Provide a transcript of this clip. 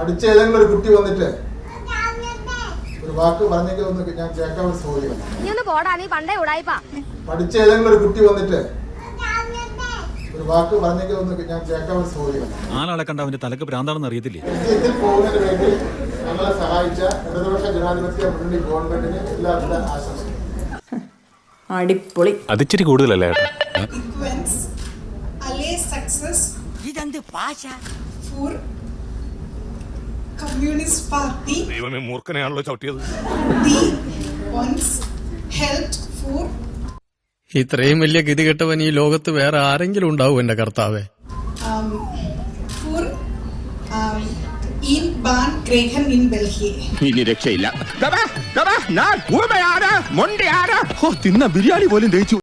പഠിച്ച ഏതെങ്കിലും ഒരു കുട്ടി വന്നിട്ട് ഒരു വാക്ക് പറഞ്ഞെങ്കിൽ ഒന്ന് ഞാൻ കേൾക്കാൻ ശ്രമിക്കാം. പഠിച്ച ഏതെങ്കിലും ഒരു കുട്ടി വന്നിട്ട് ഒരു വാക്ക് പറഞ്ഞെങ്കിൽ ഒന്ന് ഞാൻ കേൾക്കാൻ ശ്രമിക്കാം. ആളെ കണ്ട അവന്റെ തലക്ക് ഭ്രാന്താണെന്ന് അറിയത്തില്ലേ? വിജയത്തിൽ പോകുന്നതിന് വേണ്ടി ഞങ്ങളെ സഹായിച്ച ഇടതുപക്ഷ ജനാധിപത്യ മുന്നണി ഗവൺമെന്റിന് എല്ലാവിധ ആശംസകളും. അടിപൊളി. അതിച്ചിരി കൂടുതലല്ലേ? കമ്മ്യൂണിസ്റ്റ് പാർട്ടി ദൈവമേ മൂർഖനെയാണല്ലോ ചവിട്ടിയത്. ഇത്രയും വലിയ ഗതികെട്ടവൻ ഈ ലോകത്ത് വേറെ ആരെങ്കിലും ഉണ്ടാവും എന്റെ കർത്താവേ. ഇനി രക്ഷയില്ല. തിന്ന ബിരിയാണി പോലും ദഹിച്ചു.